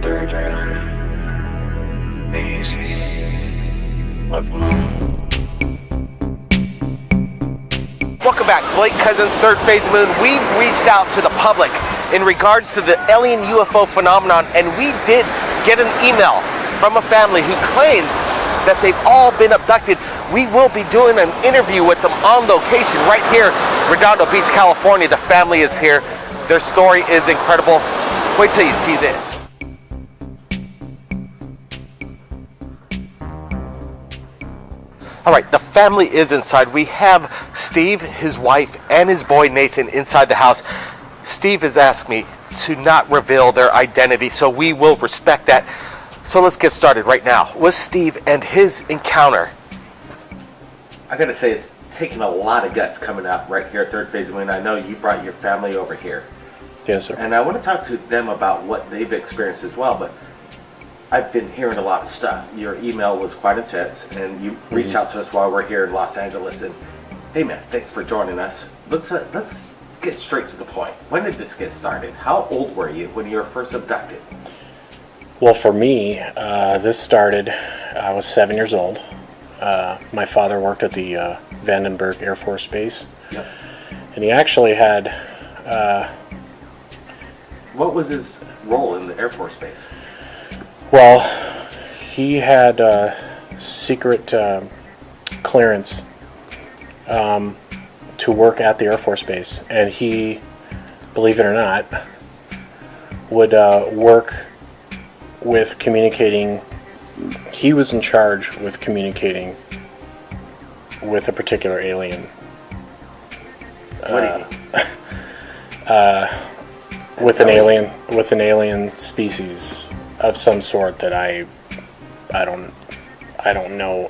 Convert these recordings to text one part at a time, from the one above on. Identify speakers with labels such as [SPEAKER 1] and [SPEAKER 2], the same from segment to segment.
[SPEAKER 1] Welcome back, Blake Cousins, Third Phase of the Moon. We've reached out to the public in regards to the alien UFO phenomenon, and we did get an email from a family who claims that they've all been abducted. We will be doing an interview with them on location right here, Redondo Beach, California. The family is here. Their story is incredible. Wait till you see this. All right, the family is inside. We have Steve, his wife, and his boy Nathan inside the house. Steve has asked me to not reveal their identity, so we will respect that. So let's get started right now with Steve and his encounter. I gotta say, it's taking a lot of guts coming out right here at Third Phase of the Moon. I know you brought your family over here.
[SPEAKER 2] Yes, sir.
[SPEAKER 1] And I want to talk to them about what they've experienced as well, but I've been hearing a lot of stuff. Your email was quite intense, and you reached out to us while we're here in Los Angeles. And hey, man, thanks for joining us. Let's get straight to the point. When did this get started? How old were you when you were first abducted?
[SPEAKER 2] Well, for me, this started, I was 7 years old. My father worked at the Vandenberg Air Force Base.
[SPEAKER 1] Yep.
[SPEAKER 2] And he actually had...
[SPEAKER 1] what was his role in the Air Force Base?
[SPEAKER 2] Well, he had secret clearance to work at the Air Force Base. And he, believe it or not, would work with communicating. He was in charge with communicating with a particular alien.
[SPEAKER 1] What do you mean?
[SPEAKER 2] With an alien species of some sort that I don't know.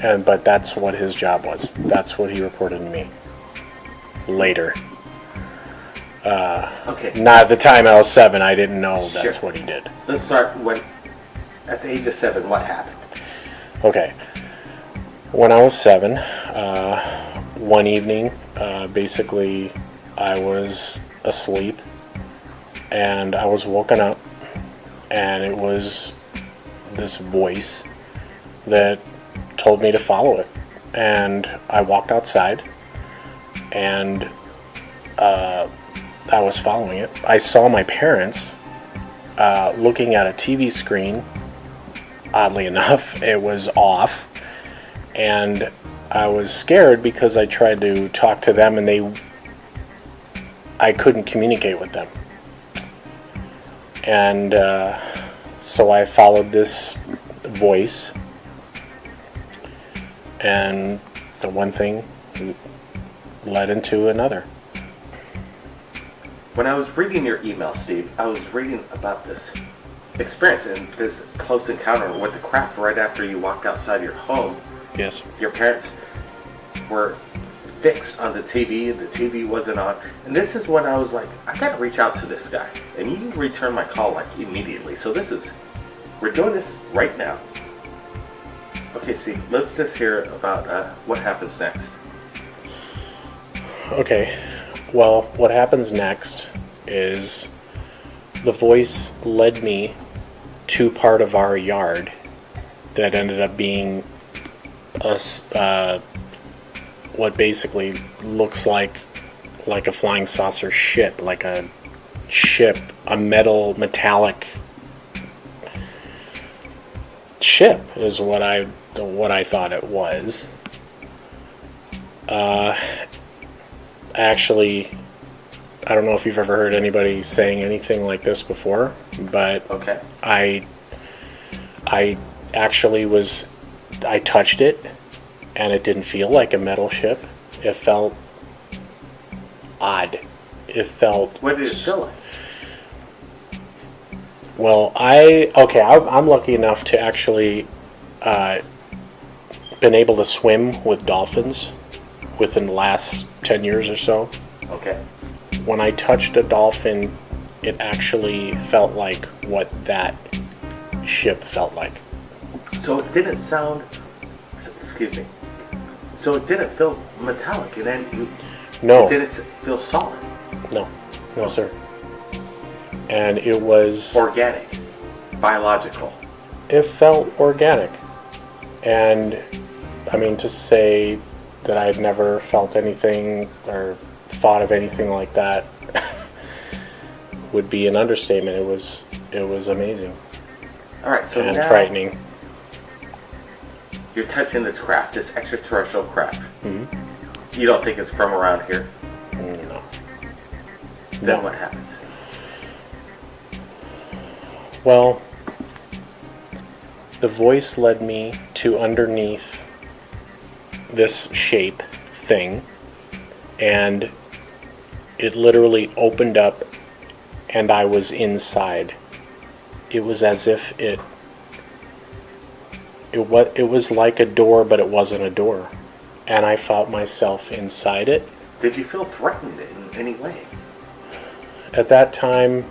[SPEAKER 2] But that's what his job was. That's what he reported to me later.
[SPEAKER 1] Okay.
[SPEAKER 2] Not at the time I was 7. I didn't know that's what he did.
[SPEAKER 1] Let's start at the age of 7, what happened?
[SPEAKER 2] Okay. When I was 7, one evening, basically, I was asleep, and I was woken up, and it was this voice that told me to follow it. And I walked outside, and I was following it. I saw my parents looking at a TV screen. Oddly enough, it was off, and I was scared because I tried to talk to them, and I couldn't communicate with them. And so I followed this voice, and the one thing led into another.
[SPEAKER 1] When I was reading your email, Steve, I was reading about this experience and this close encounter with the craft right after you walked outside your home.
[SPEAKER 2] Yes.
[SPEAKER 1] Your parents were fixed on the TV, and the TV wasn't on. And this is when I was like, I gotta reach out to this guy. And you returned my call like immediately. So we're doing this right now. Okay, Steve, let's just hear about what happens next.
[SPEAKER 2] Okay. Well, what happens next is the voice led me to part of our yard that ended up being what basically looks like a flying saucer ship, like a ship, a metallic ship is what I thought it was. Actually, I don't know if you've ever heard anybody saying anything like this before, but
[SPEAKER 1] okay.
[SPEAKER 2] I actually I touched it, and it didn't feel like a metal ship. It felt odd. It felt...
[SPEAKER 1] What did it feel like?
[SPEAKER 2] Well, I'm lucky enough to actually been able to swim with dolphins within the last 10 years or so.
[SPEAKER 1] Okay.
[SPEAKER 2] When I touched a dolphin, it actually felt like what that ship felt like.
[SPEAKER 1] So it didn't sound... Excuse me. So it didn't feel metallic, and then
[SPEAKER 2] No.
[SPEAKER 1] It didn't feel solid.
[SPEAKER 2] No, sir. And it was
[SPEAKER 1] organic, biological.
[SPEAKER 2] It felt organic. And I mean, to say that I had never felt anything or thought of anything like that would be an understatement. It was amazing.
[SPEAKER 1] All right, so
[SPEAKER 2] and
[SPEAKER 1] now
[SPEAKER 2] frightening.
[SPEAKER 1] You're touching this craft, this extraterrestrial craft.
[SPEAKER 2] Mm-hmm.
[SPEAKER 1] You don't think it's from around here?
[SPEAKER 2] No.
[SPEAKER 1] Then what happens?
[SPEAKER 2] Well, the voice led me to underneath this shape thing, and it literally opened up, and I was inside. It was as if it was like a door, but it wasn't a door, and I felt myself inside it.
[SPEAKER 1] Did you feel threatened in any way?
[SPEAKER 2] At that time,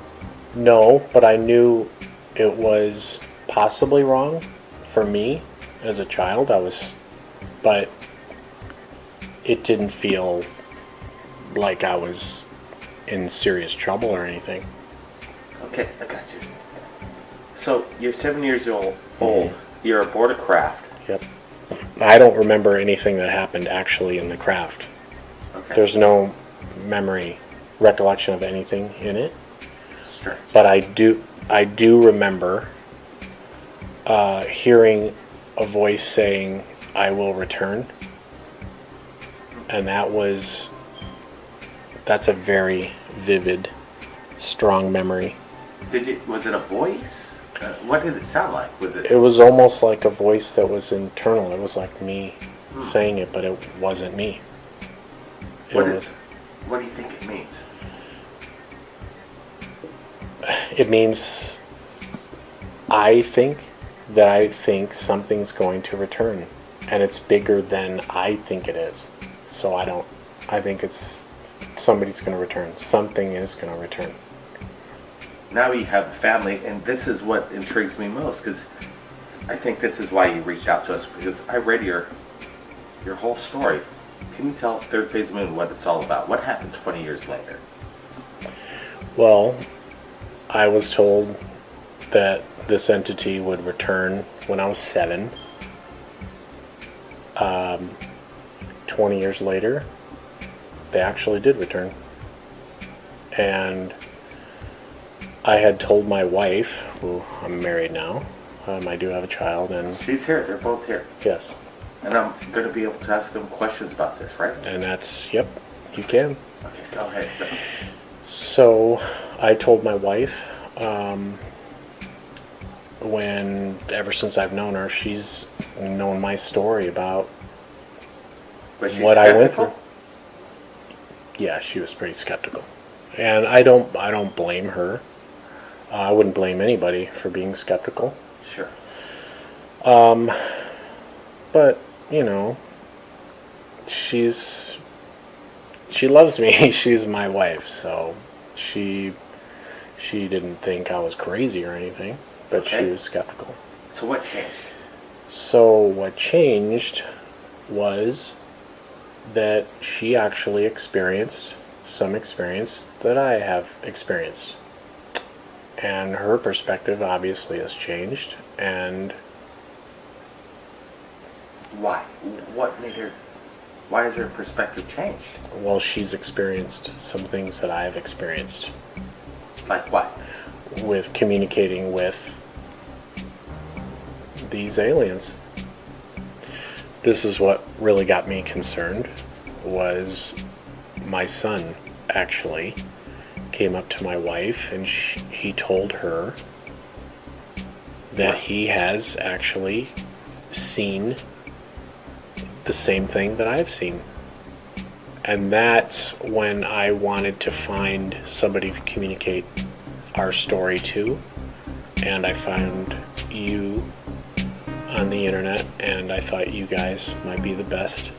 [SPEAKER 2] no, but I knew it was possibly wrong for me as a child. But it didn't feel like I was in serious trouble or anything.
[SPEAKER 1] Okay, I got you. So you're 7 years old. You're aboard a craft.
[SPEAKER 2] Yep. I don't remember anything that happened actually in the craft.
[SPEAKER 1] Okay.
[SPEAKER 2] There's no recollection of anything in it.
[SPEAKER 1] Strange.
[SPEAKER 2] But I do remember hearing a voice saying, "I will return," and that's a very vivid, strong memory.
[SPEAKER 1] Was it a voice? What did it sound like?
[SPEAKER 2] It was almost like a voice that was internal. It was like me saying it, but it wasn't me.
[SPEAKER 1] What do you think it means?
[SPEAKER 2] It means I think something's going to return, and it's bigger than I think it is. So I think somebody's going to return. Something is going to return.
[SPEAKER 1] Now you have a family, and this is what intrigues me most, because I think this is why you reached out to us, because I read your whole story. Can you tell Third Phase Moon what it's all about? What happened 20 years later?
[SPEAKER 2] Well, I was told that this entity would return when I was 7. 20 years later, they actually did return. And I had told my wife, who I'm married now, I do have a child, and
[SPEAKER 1] she's here. They're both here.
[SPEAKER 2] Yes.
[SPEAKER 1] And I'm going to be able to ask them questions about this, right?
[SPEAKER 2] And that's, yep, you can.
[SPEAKER 1] Okay, go ahead. Go.
[SPEAKER 2] So I told my wife, ever since I've known her, she's known my story about
[SPEAKER 1] Was she
[SPEAKER 2] what
[SPEAKER 1] skeptical?
[SPEAKER 2] I went through. Yeah, she was pretty skeptical. And I don't blame her. I wouldn't blame anybody for being skeptical.
[SPEAKER 1] Sure.
[SPEAKER 2] But, she loves me. She's my wife, so she didn't think I was crazy or anything, but
[SPEAKER 1] Okay.
[SPEAKER 2] she was skeptical.
[SPEAKER 1] So what changed?
[SPEAKER 2] So what changed was that she actually experienced some experience that I have experienced. And her perspective obviously has changed, and
[SPEAKER 1] Why? Why has her perspective changed?
[SPEAKER 2] well, she's experienced some things that I've experienced
[SPEAKER 1] Like what?
[SPEAKER 2] with communicating with these aliens. This is what really got me concerned, was my son actually came up to my wife, and he told her that he has actually seen the same thing that I've seen. And that's when I wanted to find somebody to communicate our story to. And I found you on the internet, and I thought you guys might be the best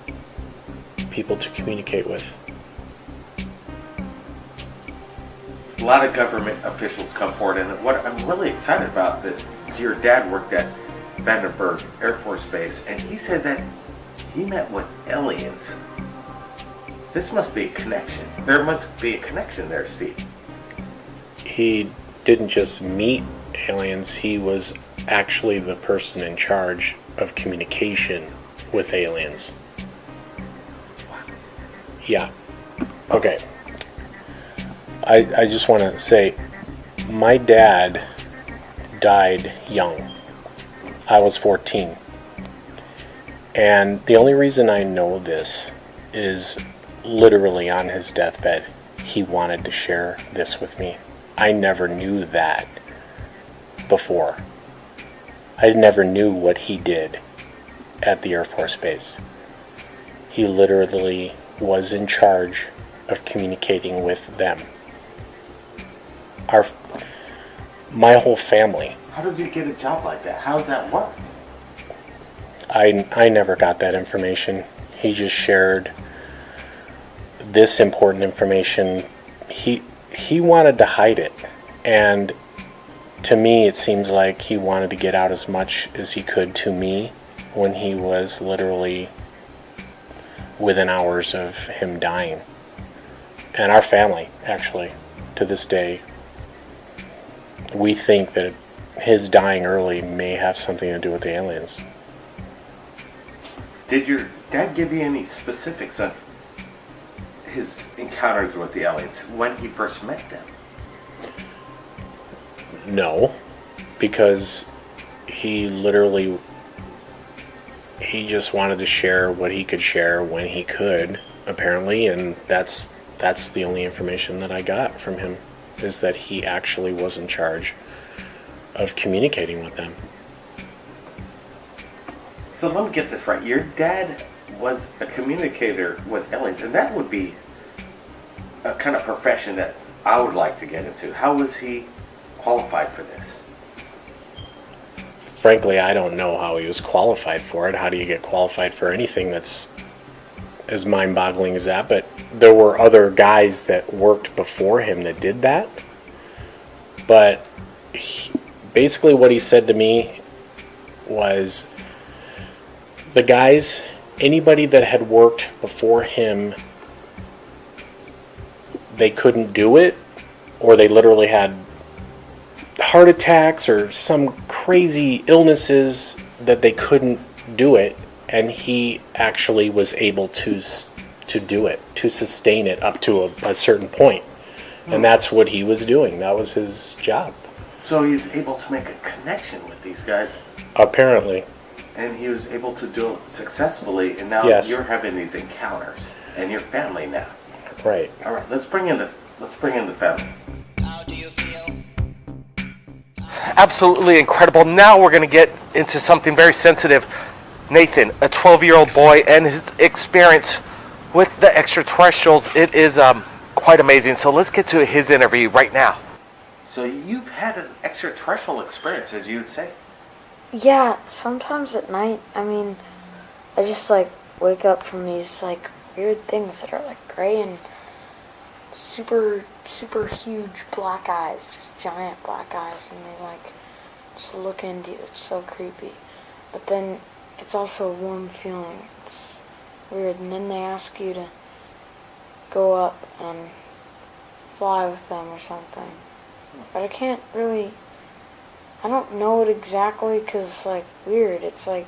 [SPEAKER 2] people to communicate with.
[SPEAKER 1] A lot of government officials come forward, and what I'm really excited about is your dad worked at Vandenberg Air Force Base, and he said that he met with aliens. This must be a connection. There must be a connection there, Steve.
[SPEAKER 2] He didn't just meet aliens, he was actually the person in charge of communication with aliens. Yeah. Okay. I just want to say, my dad died young. I was 14. And the only reason I know this is literally on his deathbed, he wanted to share this with me. I never knew that before. I never knew what he did at the Air Force Base. He literally was in charge of communicating with them. My whole family.
[SPEAKER 1] How does he get a job like that? How does that work?
[SPEAKER 2] I never got that information. He just shared this important information. He wanted to hide it, and to me it seems like he wanted to get out as much as he could to me when he was literally within hours of him dying. And our family, actually, to this day, we think that his dying early may have something to do with the aliens.
[SPEAKER 1] Did your dad give you any specifics on his encounters with the aliens when he first met them?
[SPEAKER 2] No, because he just wanted to share what he could share when he could, apparently, and that's the only information that I got from him, is that he actually was in charge of communicating with them.
[SPEAKER 1] So let me get this right. Your dad was a communicator with aliens, and that would be a kind of profession that I would like to get into. How was he qualified for this?
[SPEAKER 2] Frankly, I don't know how he was qualified for it. How do you get qualified for anything that's as mind-boggling as that? But there were other guys that worked before him that did that. But basically what he said to me was, the guys, anybody that had worked before him, they couldn't do it, or they literally had heart attacks or some crazy illnesses that they couldn't do it, and he actually was able to do it, to sustain it up to a certain point. And that's what he was doing. That was his job.
[SPEAKER 1] So he's able to make a connection with these guys.
[SPEAKER 2] Apparently.
[SPEAKER 1] And he was able to do it successfully, and now
[SPEAKER 2] Yes.
[SPEAKER 1] you're having these encounters, and your family now.
[SPEAKER 2] Right.
[SPEAKER 1] All right, let's bring in the family.
[SPEAKER 3] How do you feel?
[SPEAKER 1] Absolutely incredible. Now we're going to get into something very sensitive. Nathan, a 12-year-old boy, and his experience with the extraterrestrials. It is quite amazing. So let's get to his interview right now. So you've had an extraterrestrial experience, as you would say.
[SPEAKER 4] Yeah, sometimes at night, I just wake up from these weird things that are gray and super, super huge black eyes, just giant black eyes, and they just look into you. It's so creepy. But then it's also a warm feeling. It's weird. And then they ask you to go up and fly with them or something. But I don't know it exactly because it's weird. It's
[SPEAKER 1] All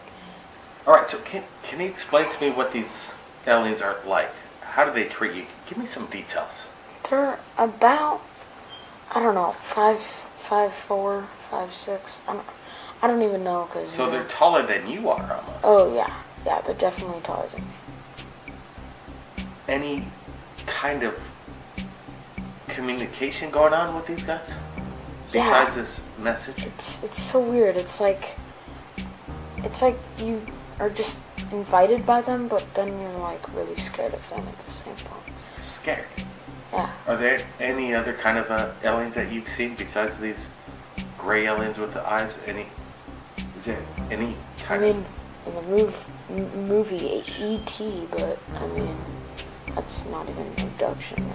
[SPEAKER 1] right, so can you explain to me what these aliens are like? How do they treat you? Give me some details.
[SPEAKER 4] they're about, I don't know, 5'4", 5'6". I don't even know because.
[SPEAKER 1] So they're taller than you are, almost.
[SPEAKER 4] Oh yeah, they're definitely taller than me.
[SPEAKER 1] Any kind of communication going on with these guys? Besides this message?
[SPEAKER 4] It's so weird. It's like you are just invited by them, but then you're really scared of them at the same point.
[SPEAKER 1] Scared?
[SPEAKER 4] Yeah.
[SPEAKER 1] Are there any other kind of aliens that you've seen besides these gray aliens with the eyes? Is there any kind of...
[SPEAKER 4] in the movie E.T., but that's not even an abduction.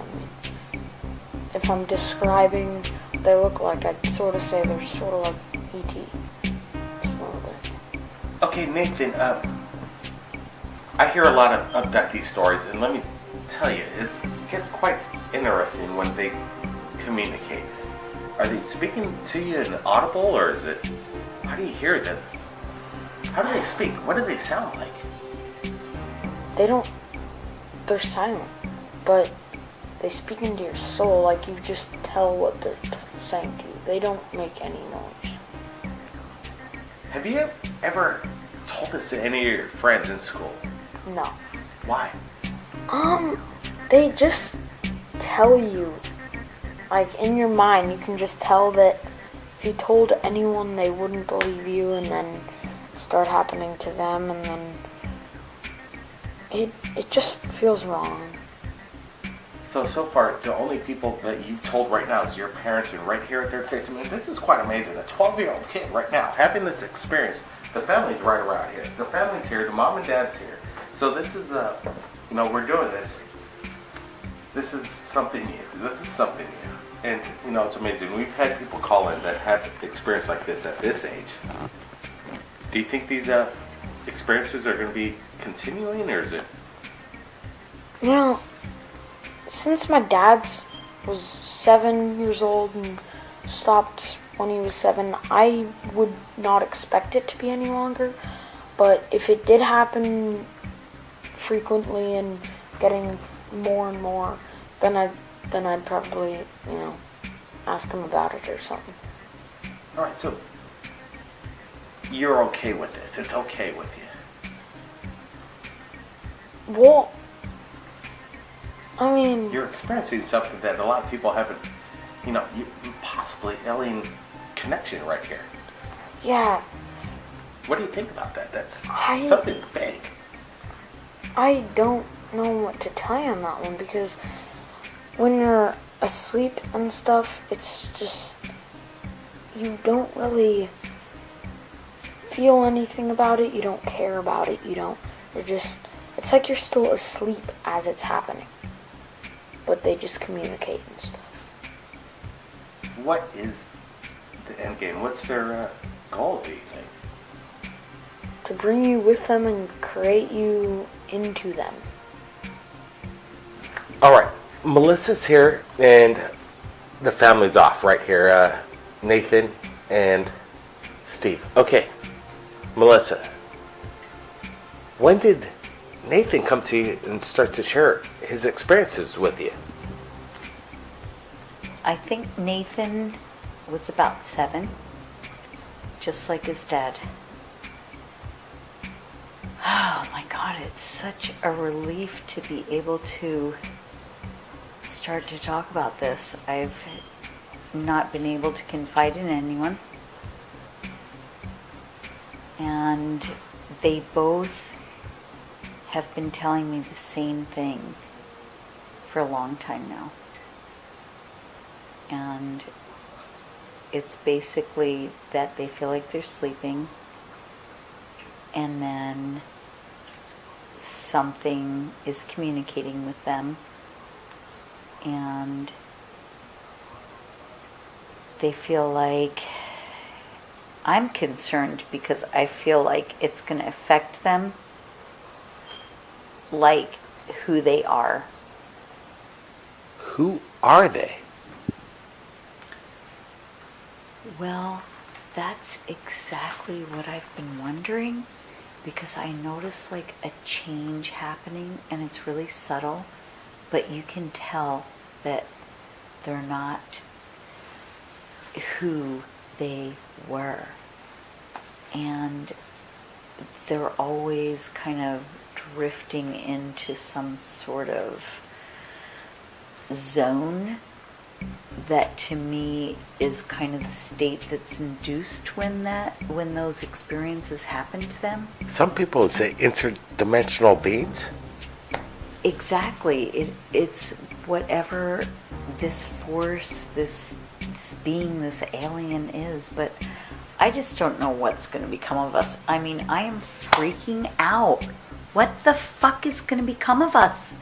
[SPEAKER 4] If I'm describing what they look like, I'd sort of say they're sort of like E.T. Just a little bit.
[SPEAKER 1] Okay, Nathan, I hear a lot of abductee stories, and let me tell you, it gets quite interesting when they communicate. Are they speaking to you in audible, or is it? How do you hear them? How do they speak? What do they sound like?
[SPEAKER 4] They don't. They're silent, but they speak into your soul. Like you just tell what they're saying to you. They don't make any noise.
[SPEAKER 1] Have you ever told this to any of your friends in school?
[SPEAKER 4] No.
[SPEAKER 1] Why?
[SPEAKER 4] They just tell you. Like in your mind, you can just tell that if you told anyone, they wouldn't believe you, and then start happening to them, and then it just feels wrong.
[SPEAKER 1] So far, the only people that you've told right now is your parents, and right here at Third Face. I mean, this is quite amazing. A 12-year-old kid right now having this experience. The family's right around here. The family's here. The mom and dad's here. So this is, we're doing this. This is something new. This is something new. And, it's amazing. We've had people call in that have experience like this at this age. Do you think these experiences are going to be continuing, or is it?
[SPEAKER 4] Since my dad's was 7 years old and stopped when he was 7, I would not expect it to be any longer. But if it did happen frequently and getting more and more, then I'd probably, ask him about it or something.
[SPEAKER 1] All right, so you're okay with this. It's okay with you.
[SPEAKER 4] Well, I mean,
[SPEAKER 1] You're experiencing something that a lot of people haven't, possibly alien connection right here.
[SPEAKER 4] yeah,
[SPEAKER 1] What do you think about that? That's
[SPEAKER 4] I-
[SPEAKER 1] something big.
[SPEAKER 4] I don't know what to tell you on that one, because when you're asleep and stuff, it's just, you don't really feel anything about it, you don't care about it, it's like you're still asleep as it's happening. But they just communicate and stuff.
[SPEAKER 1] What is the end game? What's their goal, do you think?
[SPEAKER 4] To bring you with them and create you into them.
[SPEAKER 1] All right, Melissa's here, and the family's off right here. Nathan and Steve. Okay, Melissa, when did Nathan come to you and start to share his experiences with you?
[SPEAKER 3] I think Nathan was about 7, just like his dad. Oh my God, it's such a relief to be able to start to talk about this. I've not been able to confide in anyone. And they both have been telling me the same thing for a long time now. And it's basically that they feel like they're sleeping, and then something is communicating with them, and they feel like, I'm concerned because I feel like it's going to affect them like who they are.
[SPEAKER 1] Who are they?
[SPEAKER 3] Well, that's exactly what I've been wondering, because I notice like a change happening, and it's really subtle, but you can tell that they're not who they were. And they're always kind of drifting into some sort of zone that to me is kind of the state that's induced when those experiences happen to them.
[SPEAKER 1] Some people would say interdimensional beings.
[SPEAKER 3] Exactly. It's whatever this force, this being, this alien is, but I just don't know what's going to become of us. I mean, I am freaking out. What the fuck is going to become of us?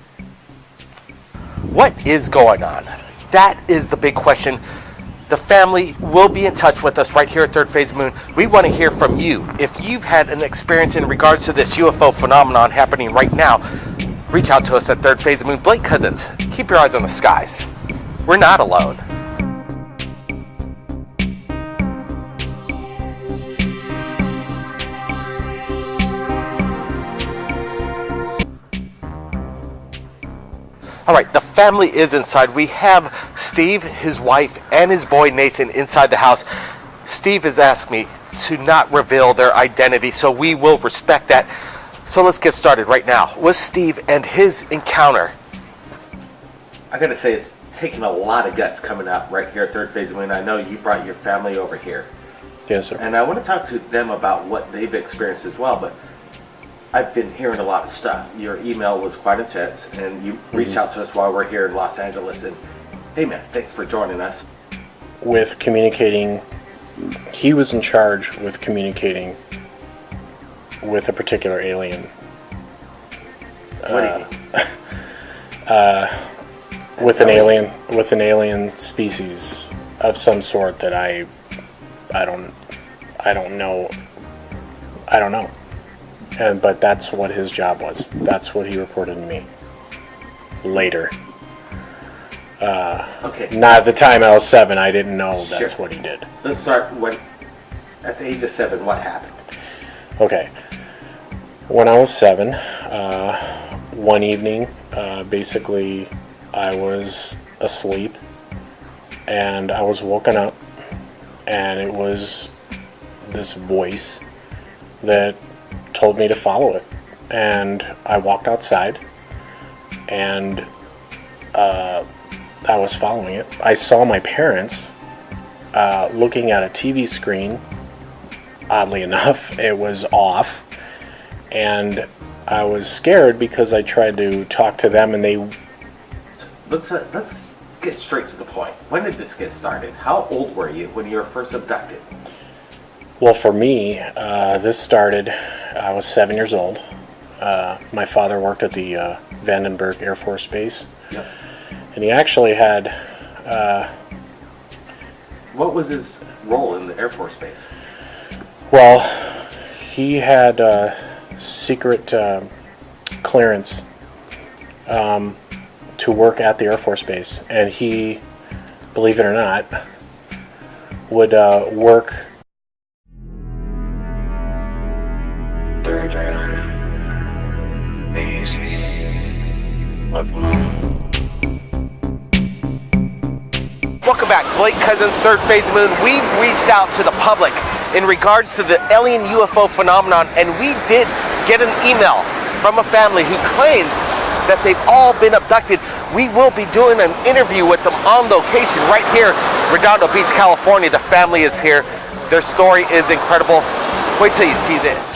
[SPEAKER 1] What is going on? That is the big question. The family will be in touch with us right here at Third Phase Moon. We want to hear from you. If you've had an experience in regards to this UFO phenomenon happening right now, reach out to us at Third Phase Moon. Blake Cousins, keep your eyes on the skies. We're not alone. All right, the family is inside. We have Steve, his wife, and his boy Nathan inside the house. Steve has asked me to not reveal their identity, so we will respect that. So let's get started right now with Steve and his encounter. I gotta say, it's taking a lot of guts coming out right here at Third Phase of Moon. I know you brought your family over here.
[SPEAKER 2] Yes, sir.
[SPEAKER 1] And I want to talk to them about what they've experienced as well, but I've been hearing a lot of stuff. Your email was quite intense, and you reached out to us while we're here in Los Angeles, and hey man, thanks for joining us.
[SPEAKER 2] With communicating, he was in charge with communicating with a particular alien.
[SPEAKER 1] What do you mean?
[SPEAKER 2] With an alien species of some sort that I don't know. But that's what his job was. That's what he reported to me later.
[SPEAKER 1] Okay.
[SPEAKER 2] Not at the time I was 7. I didn't know that's
[SPEAKER 1] Sure.
[SPEAKER 2] what he did.
[SPEAKER 1] Let's start when, at the age of 7, what happened?
[SPEAKER 2] Okay. When I was 7, one evening, basically, I was asleep, and I was woken up, and it was this voice that told me to follow it. And I walked outside, and I was following it. I saw my parents looking at a TV screen. Oddly enough, it was off, and I was scared because I tried to talk to them, and they...
[SPEAKER 1] Let's get straight to the point. When did this get started? How old were you when you were first abducted?
[SPEAKER 2] Well, for me, this started, I was 7 years old. My father worked at the Vandenberg Air Force Base.
[SPEAKER 1] Yep.
[SPEAKER 2] And he actually had...
[SPEAKER 1] What was his role in the Air Force Base?
[SPEAKER 2] Well, he had secret clearance to work at the Air Force Base. And he, believe it or not, would work...
[SPEAKER 1] Welcome back, Blake Cousins, Third Phase of Moon. We've reached out to the public in regards to the alien UFO phenomenon, and we did get an email from a family who claims that they've all been abducted. We will be doing an interview with them on location right here, Redondo Beach, California. The family is here. Their story is incredible. Wait till you see this.